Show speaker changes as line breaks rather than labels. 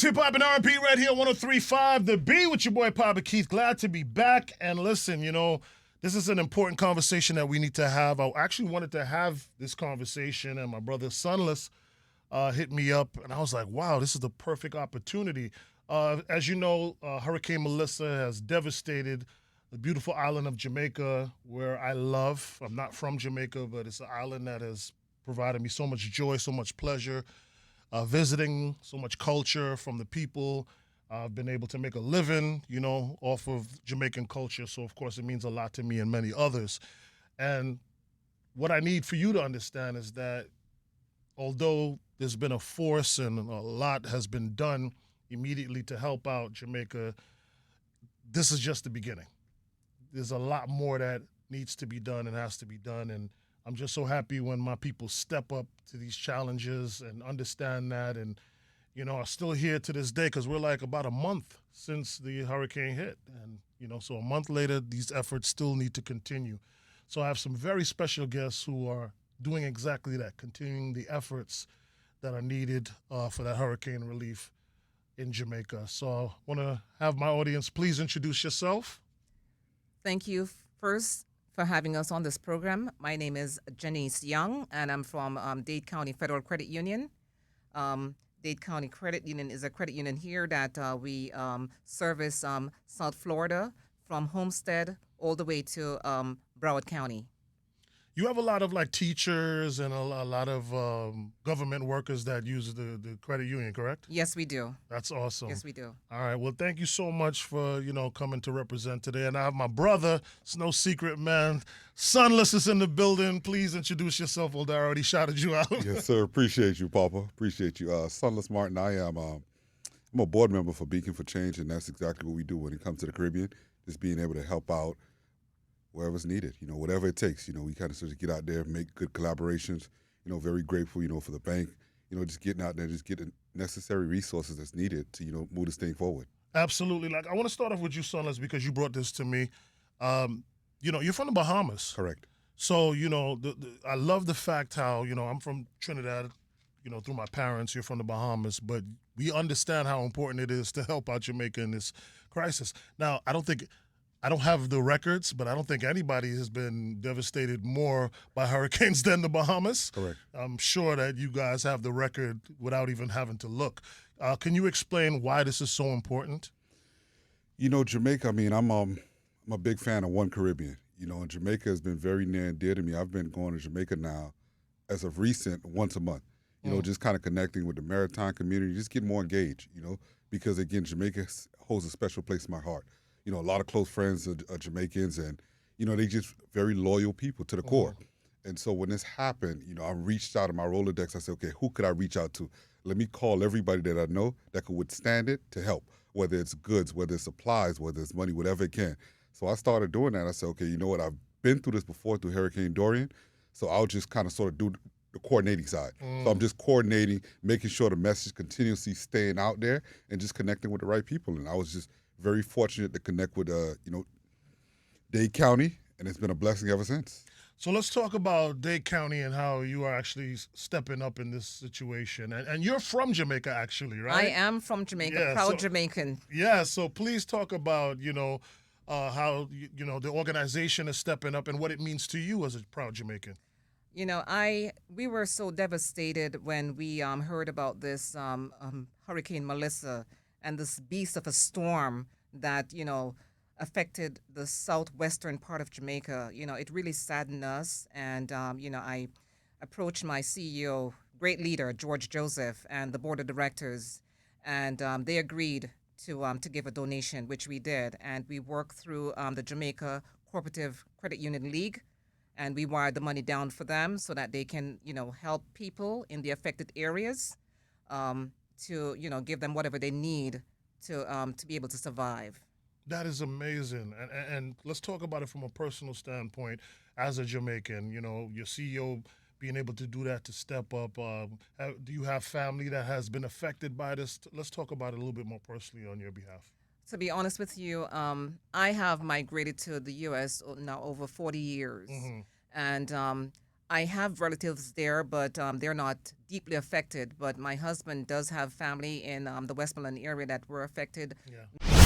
It's Hip Hop and R&B right here, 103.5 The B with your boy Papa Keith. Glad to be back. And listen, this is an important conversation that we need to have. I actually wanted to have this conversation, and my brother Sunless hit me up, and I was like, wow, this is the perfect opportunity. As you know, Hurricane Melissa has devastated the beautiful island of Jamaica, where I love. I'm not from Jamaica, but it's an island that has provided me so much joy, so much pleasure. Visiting, so much culture from the people. I've been able to make a living, off of Jamaican culture. So, of course, it means a lot to me and many others. And what I need for you to understand is that although there's been a force and a lot has been done immediately to help out Jamaica, this is just the beginning. There's a lot more that needs to be done and has to be done. And I'm just so happy when my people step up to these challenges and understand that, and are still here to this day, because we're like about a month since the hurricane hit, and so a month later these efforts still need to continue. So I have some very special guests who are doing exactly that, continuing the efforts that are needed for that hurricane relief in Jamaica. So I want to have my audience please introduce yourself.
Thank you first for having us on this program. My name is Janice Young, and I'm from Dade County Federal Credit Union. Dade County Credit Union is a credit union here that we service South Florida from Homestead all the way to Broward County.
You have a lot of teachers and a lot of government workers that use the credit union, correct?
Yes, we do.
That's awesome.
Yes, we do.
All right. Well, thank you so much for, coming to represent today. And I have my brother, it's no secret, man. Sunless is in the building. Please introduce yourself, although I already shouted you out.
Yes, sir. Appreciate you, Papa. Appreciate you. Sunless Martin, I'm a board member for Beacon for Change, and that's exactly what we do when it comes to the Caribbean, just being able to help out wherever's needed, whatever it takes. We kind of sort of get out there, make good collaborations, very grateful, for the bank, just getting out there, just getting necessary resources that's needed to, move this thing forward.
Absolutely. I want to start off with you, Sunless, because you brought this to me. You're from the Bahamas.
Correct.
So, I love the fact how, I'm from Trinidad, through my parents. You're from the Bahamas, but we understand how important it is to help out Jamaica in this crisis. Now, I don't have the records, but I don't think anybody has been devastated more by hurricanes than the Bahamas.
Correct.
I'm sure that you guys have the record without even having to look. Can you explain why this is so important?
Jamaica, I'm a big fan of One Caribbean. And Jamaica has been very near and dear to me. I've been going to Jamaica now, as of recent, once a month. Just kind of connecting with the maritime community, just getting more engaged, because, again, Jamaica holds a special place in my heart. A lot of close friends are Jamaicans, and, they just very loyal people to the core. And so when this happened, I reached out in my Rolodex. I said, okay, who could I reach out to? Let me call everybody that I know that could withstand it to help, whether it's goods, whether it's supplies, whether it's money, whatever it can. So I started doing that. I said, okay, you know what? I've been through this before through Hurricane Dorian, so I'll just kind of sort of do the coordinating side. So I'm just coordinating, making sure the message continuously staying out there and just connecting with the right people. And I was just very fortunate to connect with, Dade County, and it's been a blessing ever since.
So let's talk about Dade County and how you are actually stepping up in this situation. And you're from Jamaica, actually, right?
I am from Jamaica, proud Jamaican.
Yeah, so please talk about, how, the organization is stepping up and what it means to you as a proud Jamaican.
We were so devastated when we heard about this Hurricane Melissa and this beast of a storm that, affected the southwestern part of Jamaica. It really saddened us. And, I approached my CEO, great leader, George Joseph, and the board of directors, and they agreed to give a donation, which we did. And we worked through the Jamaica Cooperative Credit Union League, and we wired the money down for them so that they can, help people in the affected areas to, give them whatever they need to be able to survive.
That is amazing. And let's talk about it from a personal standpoint. As a Jamaican, your CEO being able to do that, to step up. Do you have family that has been affected by this? Let's talk about it a little bit more personally on your behalf.
To be honest with you, I have migrated to the U.S. now over 40 years. And I have relatives there, but they're not deeply affected. But my husband does have family in the Westmoreland area that were affected.
Yeah.